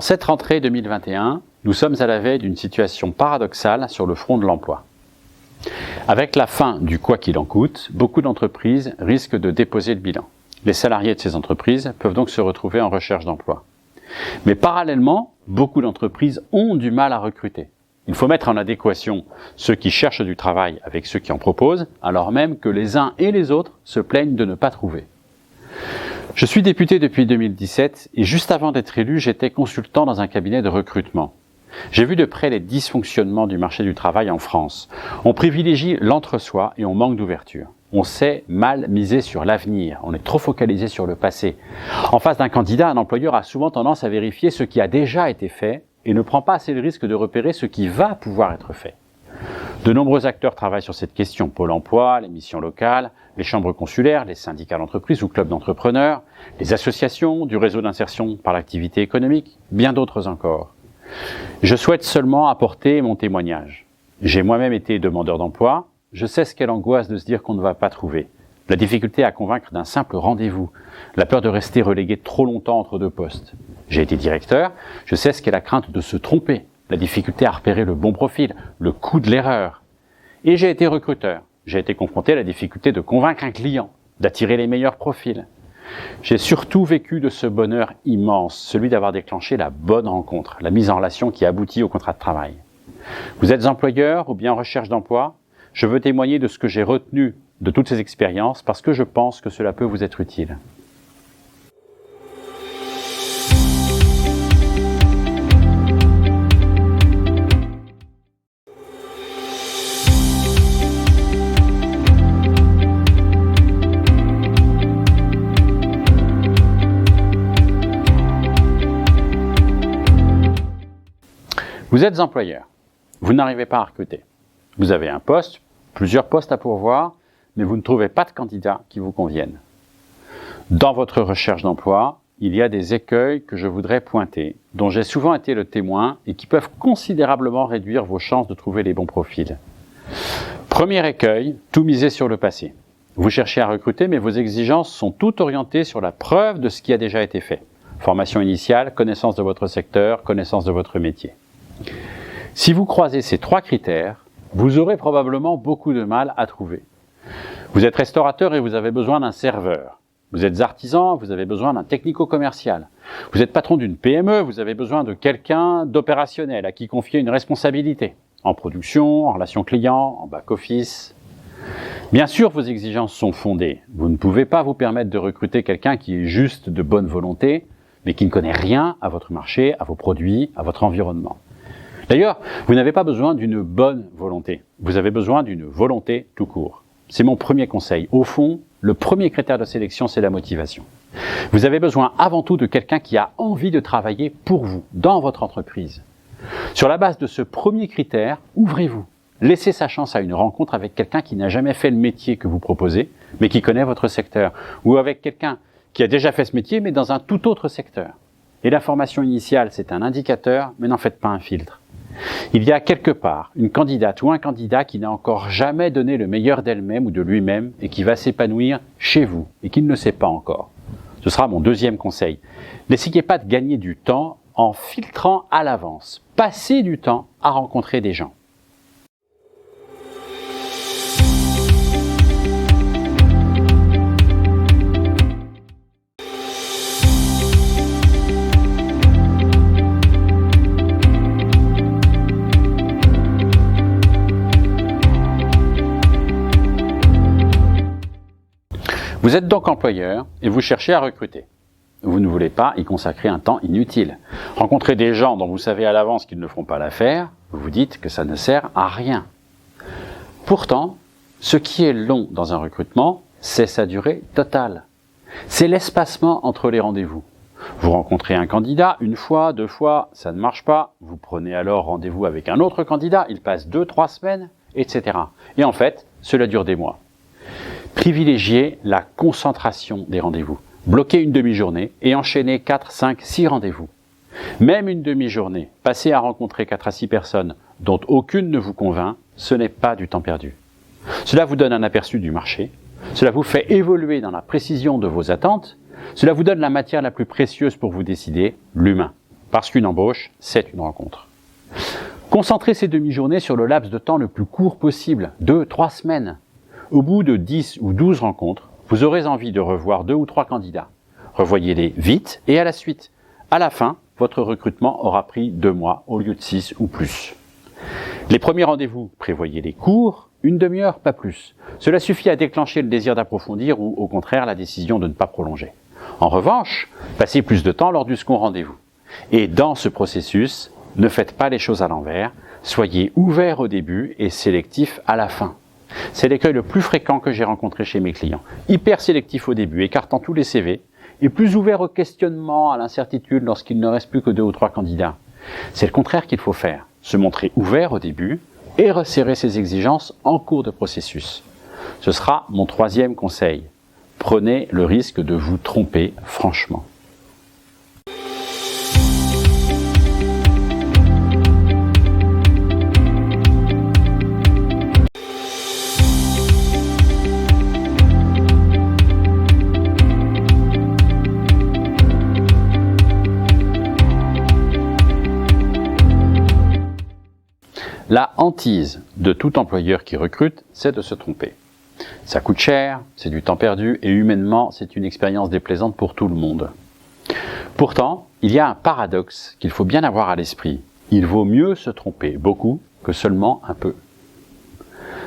En cette rentrée 2021, nous sommes à la veille d'une situation paradoxale sur le front de l'emploi. Avec la fin du quoi qu'il en coûte, beaucoup d'entreprises risquent de déposer le bilan. Les salariés de ces entreprises peuvent donc se retrouver en recherche d'emploi. Mais parallèlement, beaucoup d'entreprises ont du mal à recruter. Il faut mettre en adéquation ceux qui cherchent du travail avec ceux qui en proposent, alors même que les uns et les autres se plaignent de ne pas trouver. Je suis député depuis 2017 et juste avant d'être élu, j'étais consultant dans un cabinet de recrutement. J'ai vu de près les dysfonctionnements du marché du travail en France. On privilégie l'entre-soi et on manque d'ouverture. On sait mal miser sur l'avenir, on est trop focalisé sur le passé. En face d'un candidat, un employeur a souvent tendance à vérifier ce qui a déjà été fait et ne prend pas assez le risque de repérer ce qui va pouvoir être fait. De nombreux acteurs travaillent sur cette question. Pôle emploi, les missions locales, les chambres consulaires, les syndicats d'entreprise ou clubs d'entrepreneurs, les associations, du réseau d'insertion par l'activité économique, bien d'autres encore. Je souhaite seulement apporter mon témoignage. J'ai moi-même été demandeur d'emploi. Je sais ce qu'est l'angoisse de se dire qu'on ne va pas trouver. La difficulté à convaincre d'un simple rendez-vous. La peur de rester relégué trop longtemps entre deux postes. J'ai été directeur. Je sais ce qu'est la crainte de se tromper. La difficulté à repérer le bon profil, le coût de l'erreur. Et j'ai été recruteur. J'ai été confronté à la difficulté de convaincre un client, d'attirer les meilleurs profils. J'ai surtout vécu de ce bonheur immense, celui d'avoir déclenché la bonne rencontre, la mise en relation qui aboutit au contrat de travail. Vous êtes employeur ou bien en recherche d'emploi? Je veux témoigner de ce que j'ai retenu de toutes ces expériences parce que je pense que cela peut vous être utile. Vous êtes employeur, vous n'arrivez pas à recruter. Vous avez un poste, plusieurs postes à pourvoir, mais vous ne trouvez pas de candidats qui vous conviennent. Dans votre recherche d'emploi, il y a des écueils que je voudrais pointer, dont j'ai souvent été le témoin et qui peuvent considérablement réduire vos chances de trouver les bons profils. Premier écueil, tout miser sur le passé. Vous cherchez à recruter, mais vos exigences sont toutes orientées sur la preuve de ce qui a déjà été fait. Formation initiale, connaissance de votre secteur, connaissance de votre métier. Si vous croisez ces trois critères, vous aurez probablement beaucoup de mal à trouver. Vous êtes restaurateur et vous avez besoin d'un serveur. Vous êtes artisan, vous avez besoin d'un technico-commercial. Vous êtes patron d'une PME, vous avez besoin de quelqu'un d'opérationnel à qui confier une responsabilité. En production, en relation client, en back-office. Bien sûr, vos exigences sont fondées. Vous ne pouvez pas vous permettre de recruter quelqu'un qui est juste de bonne volonté, mais qui ne connaît rien à votre marché, à vos produits, à votre environnement. D'ailleurs, vous n'avez pas besoin d'une bonne volonté. Vous avez besoin d'une volonté tout court. C'est mon premier conseil. Au fond, le premier critère de sélection, c'est la motivation. Vous avez besoin avant tout de quelqu'un qui a envie de travailler pour vous, dans votre entreprise. Sur la base de ce premier critère, ouvrez-vous. Laissez sa chance à une rencontre avec quelqu'un qui n'a jamais fait le métier que vous proposez, mais qui connaît votre secteur. Ou avec quelqu'un qui a déjà fait ce métier, mais dans un tout autre secteur. Et la formation initiale, c'est un indicateur, mais n'en faites pas un filtre. Il y a quelque part une candidate ou un candidat qui n'a encore jamais donné le meilleur d'elle-même ou de lui-même et qui va s'épanouir chez vous et qui ne le sait pas encore. Ce sera mon deuxième conseil. N'essayez pas de gagner du temps en filtrant à l'avance. Passez du temps à rencontrer des gens. Vous êtes donc employeur et vous cherchez à recruter. Vous ne voulez pas y consacrer un temps inutile. Rencontrer des gens dont vous savez à l'avance qu'ils ne feront pas l'affaire, vous vous dites que ça ne sert à rien. Pourtant, ce qui est long dans un recrutement, c'est sa durée totale. C'est l'espacement entre les rendez-vous. Vous rencontrez un candidat une fois, deux fois, ça ne marche pas. Vous prenez alors rendez-vous avec un autre candidat, il passe 2-3 semaines, etc. Et en fait, cela dure des mois. Privilégiez la concentration des rendez-vous. Bloquez une demi-journée et enchaînez 4, 5, 6 rendez-vous. Même une demi-journée, passée à rencontrer 4 à 6 personnes dont aucune ne vous convainc, ce n'est pas du temps perdu. Cela vous donne un aperçu du marché, cela vous fait évoluer dans la précision de vos attentes, cela vous donne la matière la plus précieuse pour vous décider, l'humain. parce qu'une embauche, c'est une rencontre. Concentrez ces demi-journées sur le laps de temps le plus court possible, 2-3 semaines. Au bout de 10 ou 12 rencontres, vous aurez envie de revoir 2 ou 3 candidats. Revoyez-les vite et à la suite. À la fin, votre recrutement aura pris 2 mois au lieu de 6 ou plus. Les premiers rendez-vous, prévoyez-les courts, une demi-heure, pas plus. Cela suffit à déclencher le désir d'approfondir ou au contraire la décision de ne pas prolonger. En revanche, passez plus de temps lors du second rendez-vous. Et dans ce processus, ne faites pas les choses à l'envers, soyez ouvert au début et sélectif à la fin. C'est l'écueil le plus fréquent que j'ai rencontré chez mes clients. Hyper sélectif au début, écartant tous les CV, et plus ouvert au questionnement, à l'incertitude lorsqu'il ne reste plus que 2 ou 3 candidats. C'est le contraire qu'il faut faire, se montrer ouvert au début et resserrer ses exigences en cours de processus. Ce sera mon 3e conseil. Prenez le risque de vous tromper franchement. La hantise de tout employeur qui recrute, c'est de se tromper. Ça coûte cher, c'est du temps perdu et humainement, c'est une expérience déplaisante pour tout le monde. Pourtant, il y a un paradoxe qu'il faut bien avoir à l'esprit. Il vaut mieux se tromper beaucoup que seulement un peu.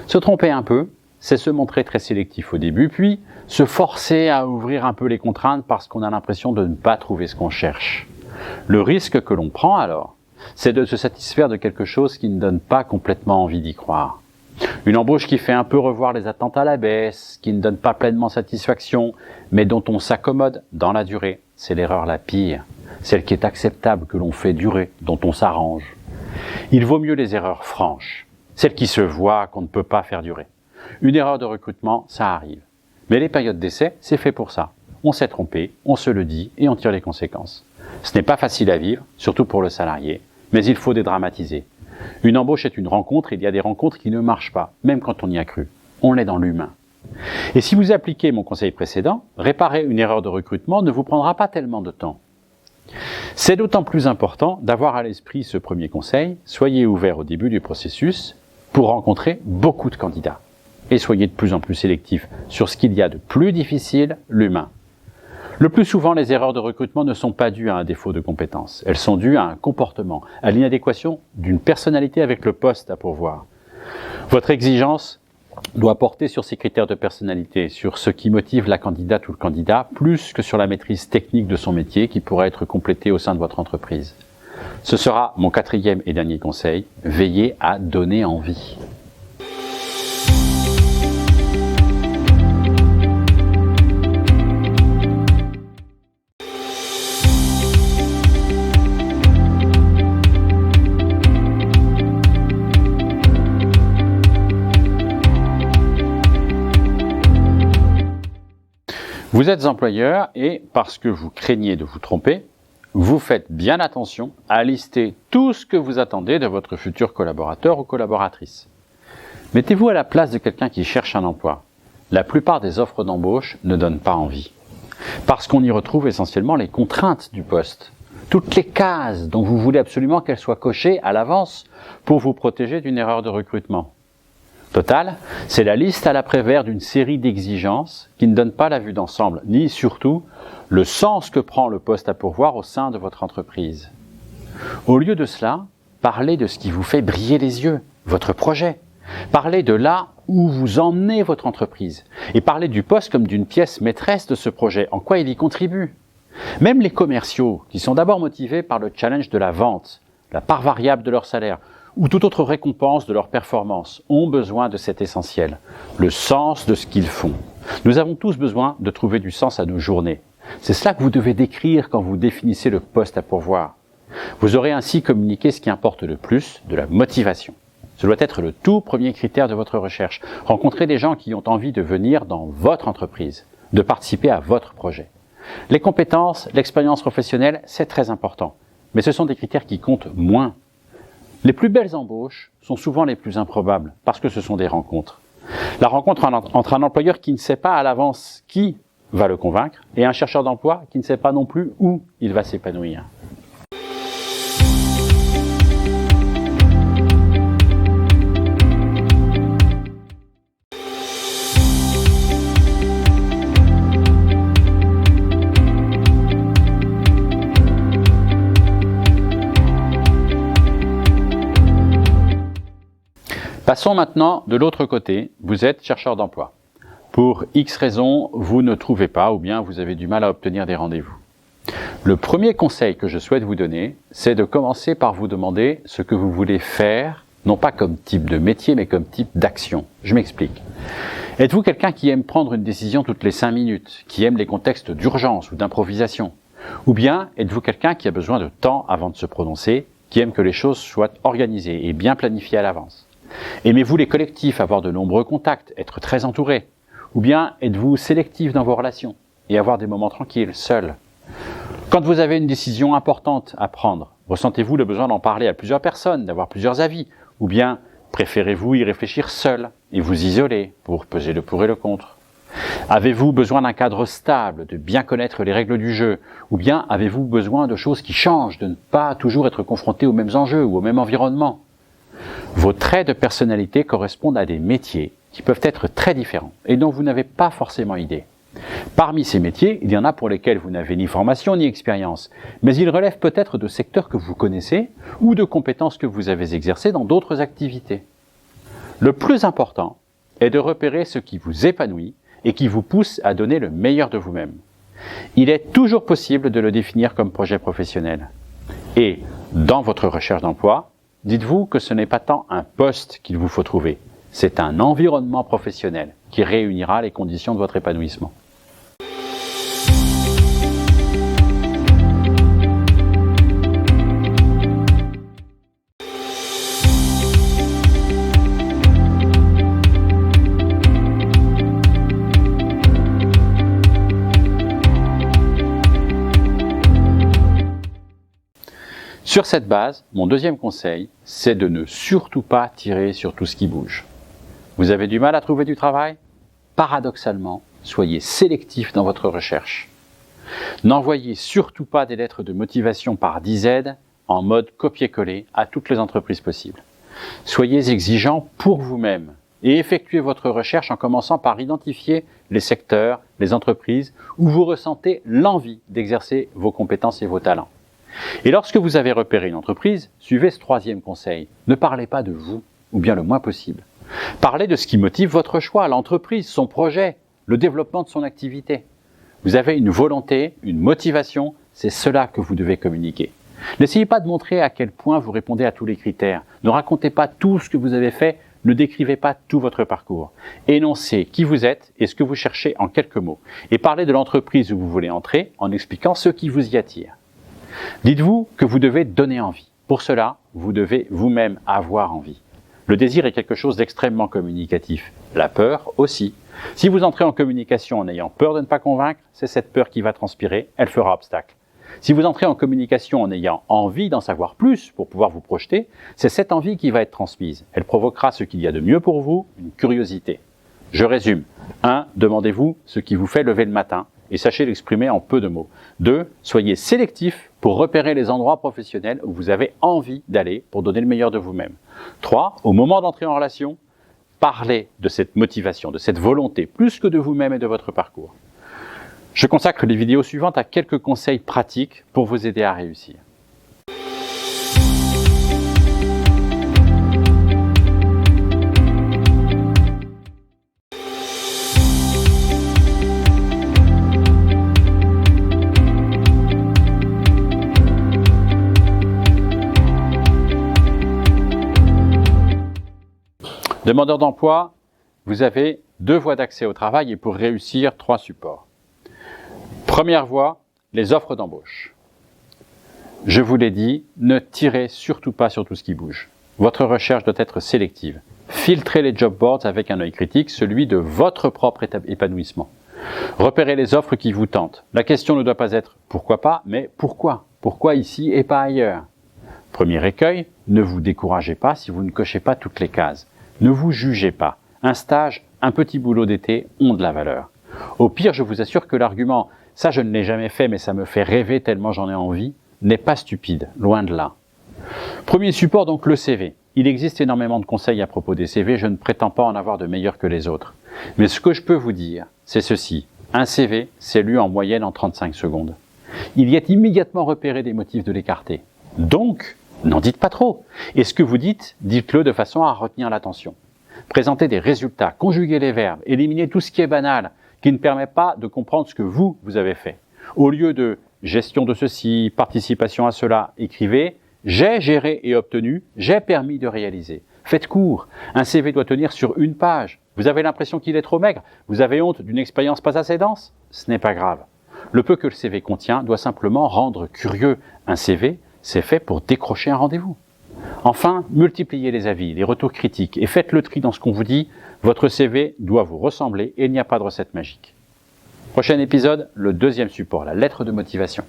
Se tromper un peu, c'est se montrer très sélectif au début, puis se forcer à ouvrir un peu les contraintes parce qu'on a l'impression de ne pas trouver ce qu'on cherche. Le risque que l'on prend alors, c'est de se satisfaire de quelque chose qui ne donne pas complètement envie d'y croire. Une embauche qui fait un peu revoir les attentes à la baisse, qui ne donne pas pleinement satisfaction, mais dont on s'accommode dans la durée, c'est l'erreur la pire, celle qui est acceptable, que l'on fait durer, dont on s'arrange. Il vaut mieux les erreurs franches, celles qui se voient, qu'on ne peut pas faire durer. Une erreur de recrutement, ça arrive. Mais les périodes d'essai, c'est fait pour ça. On s'est trompé, on se le dit et on tire les conséquences. Ce n'est pas facile à vivre, surtout pour le salarié, mais il faut dédramatiser. Une embauche est une rencontre, et il y a des rencontres qui ne marchent pas, même quand on y a cru. On est dans l'humain. Et si vous appliquez mon conseil précédent, réparer une erreur de recrutement ne vous prendra pas tellement de temps. C'est d'autant plus important d'avoir à l'esprit ce premier conseil, soyez ouvert au début du processus pour rencontrer beaucoup de candidats. Et soyez de plus en plus sélectif sur ce qu'il y a de plus difficile, l'humain. Le plus souvent, les erreurs de recrutement ne sont pas dues à un défaut de compétence. Elles sont dues à un comportement, à l'inadéquation d'une personnalité avec le poste à pourvoir. Votre exigence doit porter sur ces critères de personnalité, sur ce qui motive la candidate ou le candidat, plus que sur la maîtrise technique de son métier qui pourra être complétée au sein de votre entreprise. Ce sera mon 4e et dernier conseil, veillez à donner envie. Vous êtes employeur et, parce que vous craignez de vous tromper, vous faites bien attention à lister tout ce que vous attendez de votre futur collaborateur ou collaboratrice. Mettez-vous à la place de quelqu'un qui cherche un emploi. La plupart des offres d'embauche ne donnent pas envie. Parce qu'on y retrouve essentiellement les contraintes du poste. Toutes les cases dont vous voulez absolument qu'elles soient cochées à l'avance pour vous protéger d'une erreur de recrutement. Total, c'est la liste à l'après-vert d'une série d'exigences qui ne donnent pas la vue d'ensemble, ni surtout le sens que prend le poste à pourvoir au sein de votre entreprise. Au lieu de cela, parlez de ce qui vous fait briller les yeux, votre projet. Parlez de là où vous emmenez votre entreprise. Et parlez du poste comme d'une pièce maîtresse de ce projet, en quoi il y contribue. Même les commerciaux, qui sont d'abord motivés par le challenge de la vente, la part variable de leur salaire, ou toute autre récompense de leur performance, ont besoin de cet essentiel, le sens de ce qu'ils font. Nous avons tous besoin de trouver du sens à nos journées. C'est cela que vous devez décrire quand vous définissez le poste à pourvoir. Vous aurez ainsi communiqué ce qui importe le plus, de la motivation. Ce doit être le tout premier critère de votre recherche. Rencontrer des gens qui ont envie de venir dans votre entreprise, de participer à votre projet. Les compétences, l'expérience professionnelle, c'est très important. Mais ce sont des critères qui comptent moins. Les plus belles embauches sont souvent les plus improbables, parce que ce sont des rencontres. La rencontre entre un employeur qui ne sait pas à l'avance qui va le convaincre, et un chercheur d'emploi qui ne sait pas non plus où il va s'épanouir. Passons maintenant de l'autre côté, vous êtes chercheur d'emploi. Pour X raisons, vous ne trouvez pas ou bien vous avez du mal à obtenir des rendez-vous. Le premier conseil que je souhaite vous donner, c'est de commencer par vous demander ce que vous voulez faire, non pas comme type de métier, mais comme type d'action. Je m'explique. Êtes-vous quelqu'un qui aime prendre une décision toutes les 5 minutes, qui aime les contextes d'urgence ou d'improvisation? Ou bien êtes-vous quelqu'un qui a besoin de temps avant de se prononcer, qui aime que les choses soient organisées et bien planifiées à l'avance? Aimez-vous les collectifs, avoir de nombreux contacts, être très entouré? Ou bien êtes-vous sélectif dans vos relations et avoir des moments tranquilles, seul? Quand vous avez une décision importante à prendre, ressentez-vous le besoin d'en parler à plusieurs personnes, d'avoir plusieurs avis? Ou bien préférez-vous y réfléchir seul et vous isoler pour peser le pour et le contre? Avez-vous besoin d'un cadre stable, de bien connaître les règles du jeu? Ou bien avez-vous besoin de choses qui changent, de ne pas toujours être confronté aux mêmes enjeux ou au même environnement? Vos traits de personnalité correspondent à des métiers qui peuvent être très différents et dont vous n'avez pas forcément idée. Parmi ces métiers, il y en a pour lesquels vous n'avez ni formation ni expérience, mais ils relèvent peut-être de secteurs que vous connaissez ou de compétences que vous avez exercées dans d'autres activités. Le plus important est de repérer ce qui vous épanouit et qui vous pousse à donner le meilleur de vous-même. Il est toujours possible de le définir comme projet professionnel. Et, dans votre recherche d'emploi, dites-vous que ce n'est pas tant un poste qu'il vous faut trouver, c'est un environnement professionnel qui réunira les conditions de votre épanouissement. Sur cette base, mon deuxième conseil, c'est de ne surtout pas tirer sur tout ce qui bouge. Vous avez du mal à trouver du travail? Paradoxalement, soyez sélectif dans votre recherche. N'envoyez surtout pas des lettres de motivation par dizaines en mode copier-coller à toutes les entreprises possibles. Soyez exigeant pour vous-même et effectuez votre recherche en commençant par identifier les secteurs, les entreprises où vous ressentez l'envie d'exercer vos compétences et vos talents. Et lorsque vous avez repéré une entreprise, suivez ce troisième conseil. Ne parlez pas de vous, ou bien le moins possible. Parlez de ce qui motive votre choix, l'entreprise, son projet, le développement de son activité. Vous avez une volonté, une motivation, c'est cela que vous devez communiquer. N'essayez pas de montrer à quel point vous répondez à tous les critères. Ne racontez pas tout ce que vous avez fait, ne décrivez pas tout votre parcours. Énoncez qui vous êtes et ce que vous cherchez en quelques mots. Et parlez de l'entreprise où vous voulez entrer en expliquant ce qui vous y attire. Dites-vous que vous devez donner envie. Pour cela, vous devez vous-même avoir envie. Le désir est quelque chose d'extrêmement communicatif. La peur aussi. Si vous entrez en communication en ayant peur de ne pas convaincre, c'est cette peur qui va transpirer, elle fera obstacle. Si vous entrez en communication en ayant envie d'en savoir plus pour pouvoir vous projeter, c'est cette envie qui va être transmise. Elle provoquera ce qu'il y a de mieux pour vous, une curiosité. Je résume. 1. Demandez-vous ce qui vous fait lever le matin et sachez l'exprimer en peu de mots. 2. Soyez sélectif pour repérer les endroits professionnels où vous avez envie d'aller pour donner le meilleur de vous-même. 3. Au moment d'entrer en relation, parlez de cette motivation, de cette volonté, plus que de vous-même et de votre parcours. Je consacre les vidéos suivantes à quelques conseils pratiques pour vous aider à réussir. Demandeur d'emploi, vous avez 2 voies d'accès au travail et pour réussir, 3 supports. Première voie, les offres d'embauche. Je vous l'ai dit, ne tirez surtout pas sur tout ce qui bouge. Votre recherche doit être sélective. Filtrez les job boards avec un œil critique, celui de votre propre épanouissement. Repérez les offres qui vous tentent. La question ne doit pas être « pourquoi pas ?», mais « pourquoi ? Pourquoi ici et pas ailleurs ?» Premier écueil, ne vous découragez pas si vous ne cochez pas toutes les cases. Ne vous jugez pas. Un stage, un petit boulot d'été ont de la valeur. Au pire, je vous assure que l'argument « ça je ne l'ai jamais fait mais ça me fait rêver tellement j'en ai envie » n'est pas stupide, loin de là. Premier support donc le CV. Il existe énormément de conseils à propos des CV, je ne prétends pas en avoir de meilleurs que les autres. Mais ce que je peux vous dire, c'est ceci. Un CV, c'est lu en moyenne en 35 secondes. Il y est immédiatement repéré des motifs de l'écarter. Donc, N'en dites pas trop. Et ce que vous dites, dites-le de façon à retenir l'attention. Présentez des résultats, conjuguez les verbes, éliminez tout ce qui est banal, qui ne permet pas de comprendre ce que vous avez fait. Au lieu de gestion de ceci, participation à cela, écrivez « j'ai géré et obtenu, j'ai permis de réaliser ». Faites court. Un CV doit tenir sur une page. Vous avez l'impression qu'il est trop maigre? Vous avez honte d'une expérience pas assez dense? Ce n'est pas grave. Le peu que le CV contient doit simplement rendre curieux. Un CV, c'est fait pour décrocher un rendez-vous. Enfin, multipliez les avis, les retours critiques et faites le tri dans ce qu'on vous dit. Votre CV doit vous ressembler et il n'y a pas de recette magique. Prochain épisode, le deuxième support, la lettre de motivation.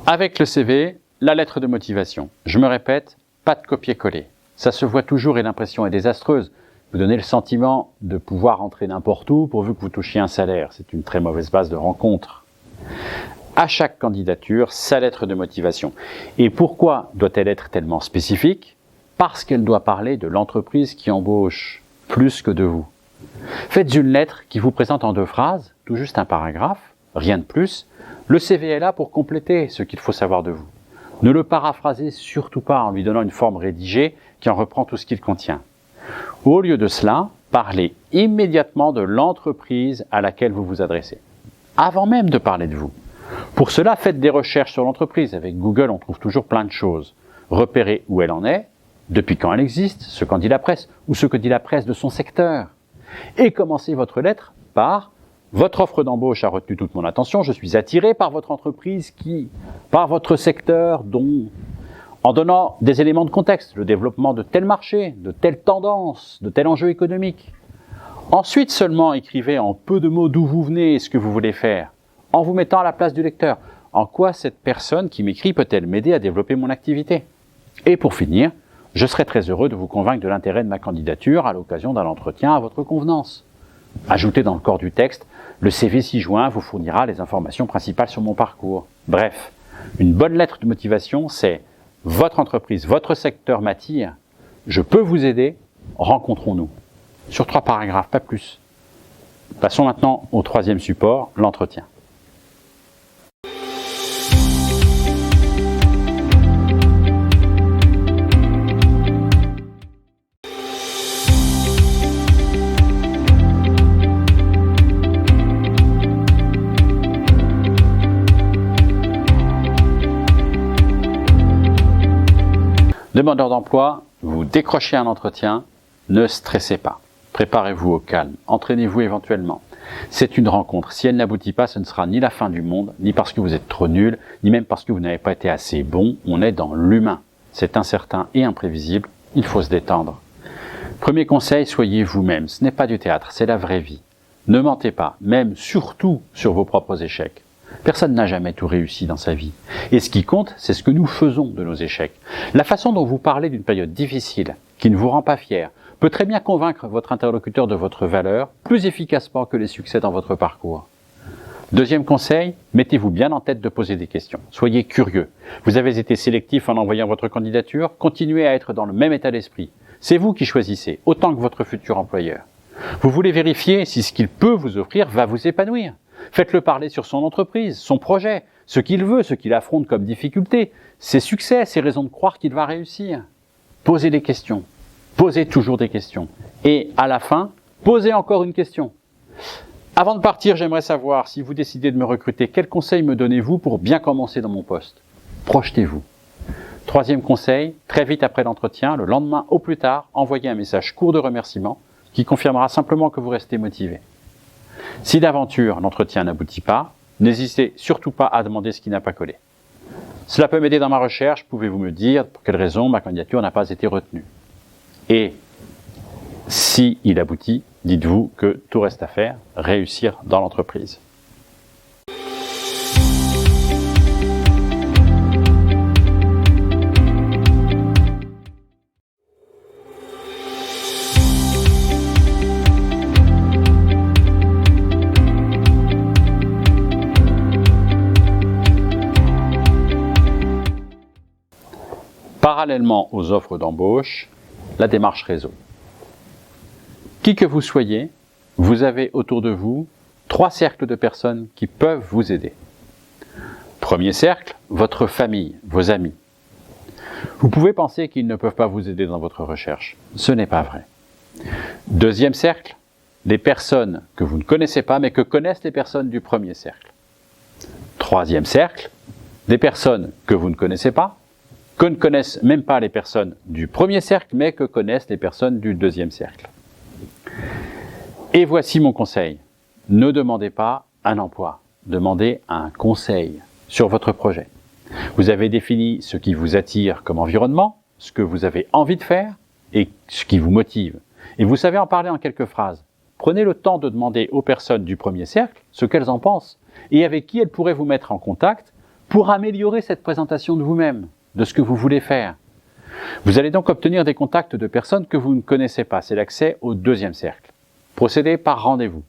Avec le CV, la lettre de motivation. Je me répète, pas de copier-coller. Ça se voit toujours et l'impression est désastreuse. Vous donnez le sentiment de pouvoir entrer n'importe où pourvu que vous touchiez un salaire. C'est une très mauvaise base de rencontre. À chaque candidature, sa lettre de motivation. Et pourquoi doit-elle être tellement spécifique? Parce qu'elle doit parler de l'entreprise qui embauche, plus que de vous. Faites une lettre qui vous présente en 2 phrases, tout juste un paragraphe, rien de plus. Le CV est là pour compléter ce qu'il faut savoir de vous. Ne le paraphrasez surtout pas en lui donnant une forme rédigée qui en reprend tout ce qu'il contient. Au lieu de cela, parlez immédiatement de l'entreprise à laquelle vous vous adressez, avant même de parler de vous. Pour cela, faites des recherches sur l'entreprise. Avec Google, on trouve toujours plein de choses. Repérez où elle en est, depuis quand elle existe, ce qu'en dit la presse, ou ce que dit la presse de son secteur. Et commencez votre lettre par « Votre offre d'embauche a retenu toute mon attention, je suis attiré par votre entreprise par votre secteur dont… » en donnant des éléments de contexte, le développement de tel marché, de telle tendance, de tel enjeu économique. Ensuite seulement écrivez en peu de mots d'où vous venez et ce que vous voulez faire, en vous mettant à la place du lecteur. En quoi cette personne qui m'écrit peut-elle m'aider à développer mon activité? Et pour finir, je serai très heureux de vous convaincre de l'intérêt de ma candidature à l'occasion d'un entretien à votre convenance. Ajoutez dans le corps du texte, le CV ci-joint vous fournira les informations principales sur mon parcours. Bref, une bonne lettre de motivation, c'est « Votre entreprise, votre secteur m'attire, je peux vous aider, rencontrons-nous ». Sur 3 paragraphes, pas plus. Passons maintenant au 3e support, l'entretien. Demandeur d'emploi, vous décrochez un entretien, ne stressez pas. Préparez-vous au calme, entraînez-vous éventuellement. C'est une rencontre. Si elle n'aboutit pas, ce ne sera ni la fin du monde, ni parce que vous êtes trop nul, ni même parce que vous n'avez pas été assez bon. On est dans l'humain. C'est incertain et imprévisible. Il faut se détendre. Premier conseil, soyez vous-même. Ce n'est pas du théâtre, c'est la vraie vie. Ne mentez pas, même surtout sur vos propres échecs. Personne n'a jamais tout réussi dans sa vie. Et ce qui compte, c'est ce que nous faisons de nos échecs. La façon dont vous parlez d'une période difficile, qui ne vous rend pas fier, peut très bien convaincre votre interlocuteur de votre valeur, plus efficacement que les succès dans votre parcours. Deuxième conseil, mettez-vous bien en tête de poser des questions. Soyez curieux. Vous avez été sélectif en envoyant votre candidature, continuez à être dans le même état d'esprit. C'est vous qui choisissez, autant que votre futur employeur. Vous voulez vérifier si ce qu'il peut vous offrir va vous épanouir. Faites-le parler sur son entreprise, son projet, ce qu'il veut, ce qu'il affronte comme difficulté, ses succès, ses raisons de croire qu'il va réussir. Posez des questions. Posez toujours des questions. Et à la fin, posez encore une question. Avant de partir, j'aimerais savoir, si vous décidez de me recruter, quels conseils me donnez-vous pour bien commencer dans mon poste? Projetez-vous. 3e conseil, très vite après l'entretien, le lendemain au plus tard, envoyez un message court de remerciement qui confirmera simplement que vous restez motivé. Si d'aventure l'entretien n'aboutit pas, n'hésitez surtout pas à demander ce qui n'a pas collé. Cela peut m'aider dans ma recherche, pouvez-vous me dire pour quelle raison ma candidature n'a pas été retenue? Et si il aboutit, dites-vous que tout reste à faire, réussir dans l'entreprise. parallèlement aux offres d'embauche, la démarche réseau. Qui que vous soyez, vous avez autour de vous 3 cercles de personnes qui peuvent vous aider. Premier cercle, votre famille, vos amis. Vous pouvez penser qu'ils ne peuvent pas vous aider dans votre recherche. Ce n'est pas vrai. Deuxième cercle, les personnes que vous ne connaissez pas, mais que connaissent les personnes du premier cercle. Troisième cercle, des personnes que vous ne connaissez pas, que ne connaissent même pas les personnes du premier cercle, mais que connaissent les personnes du deuxième cercle. Et voici mon conseil. Ne demandez pas un emploi, demandez un conseil sur votre projet. Vous avez défini ce qui vous attire comme environnement, ce que vous avez envie de faire et ce qui vous motive. Et vous savez en parler en quelques phrases. Prenez le temps de demander aux personnes du premier cercle ce qu'elles en pensent et avec qui elles pourraient vous mettre en contact pour améliorer cette présentation de vous-même, de ce que vous voulez faire. Vous allez donc obtenir des contacts de personnes que vous ne connaissez pas. C'est l'accès au deuxième cercle. Procédez par rendez-vous,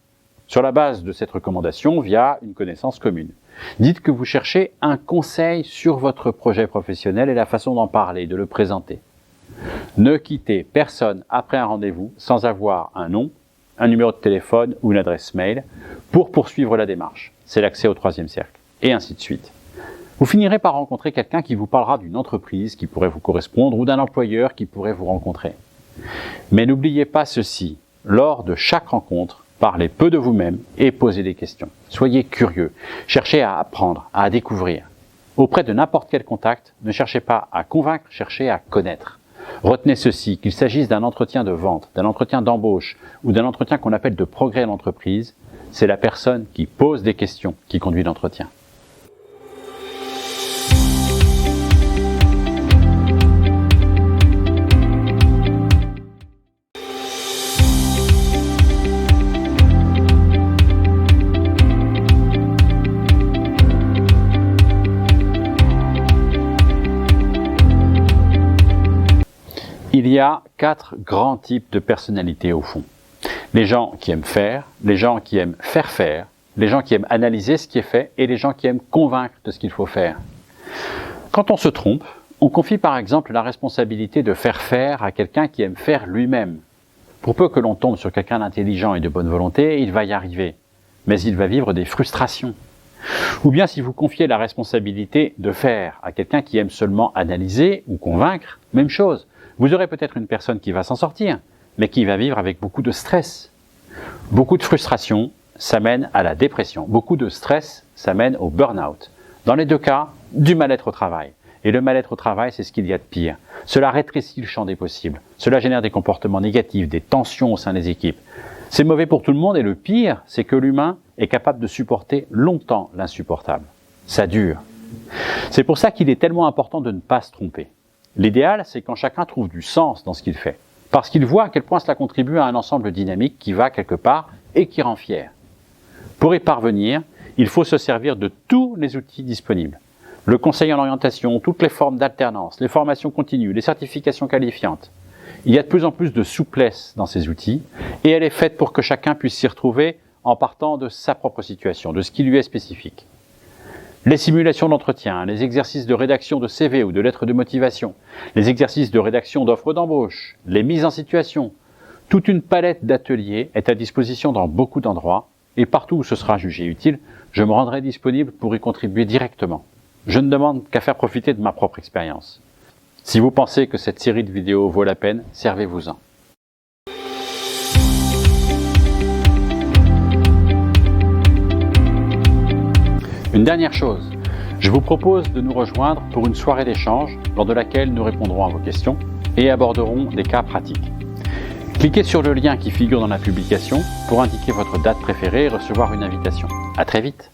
sur la base de cette recommandation via une connaissance commune. Dites que vous cherchez un conseil sur votre projet professionnel et la façon d'en parler, de le présenter. Ne quittez personne après un rendez-vous sans avoir un nom, un numéro de téléphone ou une adresse mail pour poursuivre la démarche. C'est l'accès au troisième cercle, et ainsi de suite. Vous finirez par rencontrer quelqu'un qui vous parlera d'une entreprise qui pourrait vous correspondre ou d'un employeur qui pourrait vous rencontrer. Mais n'oubliez pas ceci, lors de chaque rencontre, parlez peu de vous-même et posez des questions. Soyez curieux, cherchez à apprendre, à découvrir. Auprès de n'importe quel contact, ne cherchez pas à convaincre, cherchez à connaître. Retenez ceci, qu'il s'agisse d'un entretien de vente, d'un entretien d'embauche ou d'un entretien qu'on appelle de progrès à l'entreprise, c'est la personne qui pose des questions qui conduit l'entretien. Il y a 4 grands types de personnalités au fond. Les gens qui aiment faire, les gens qui aiment faire, les gens qui aiment analyser ce qui est fait et les gens qui aiment convaincre de ce qu'il faut faire. Quand on se trompe, on confie par exemple la responsabilité de faire à quelqu'un qui aime faire lui-même. Pour peu que l'on tombe sur quelqu'un d'intelligent et de bonne volonté, il va y arriver, mais il va vivre des frustrations. Ou bien si vous confiez la responsabilité de faire à quelqu'un qui aime seulement analyser ou convaincre, même chose. Vous aurez peut-être une personne qui va s'en sortir, mais qui va vivre avec beaucoup de stress. Beaucoup de frustration, ça mène à la dépression. Beaucoup de stress, ça mène au burn-out. Dans les 2 cas, du mal-être au travail. Et le mal-être au travail, c'est ce qu'il y a de pire. Cela rétrécit le champ des possibles. Cela génère des comportements négatifs, des tensions au sein des équipes. C'est mauvais pour tout le monde et le pire, c'est que l'humain est capable de supporter longtemps l'insupportable. Ça dure. C'est pour ça qu'il est tellement important de ne pas se tromper. L'idéal, c'est quand chacun trouve du sens dans ce qu'il fait, parce qu'il voit à quel point cela contribue à un ensemble dynamique qui va quelque part et qui rend fier. Pour y parvenir, il faut se servir de tous les outils disponibles. Le conseil en orientation, toutes les formes d'alternance, les formations continues, les certifications qualifiantes. Il y a de plus en plus de souplesse dans ces outils et elle est faite pour que chacun puisse s'y retrouver en partant de sa propre situation, de ce qui lui est spécifique. Les simulations d'entretien, les exercices de rédaction de CV ou de lettres de motivation, les exercices de rédaction d'offres d'embauche, les mises en situation, toute une palette d'ateliers est à disposition dans beaucoup d'endroits et partout où ce sera jugé utile, je me rendrai disponible pour y contribuer directement. Je ne demande qu'à faire profiter de ma propre expérience. Si vous pensez que cette série de vidéos vaut la peine, servez-vous-en. Une dernière chose, je vous propose de nous rejoindre pour une soirée d'échange lors de laquelle nous répondrons à vos questions et aborderons des cas pratiques. Cliquez sur le lien qui figure dans la publication pour indiquer votre date préférée et recevoir une invitation. À très vite!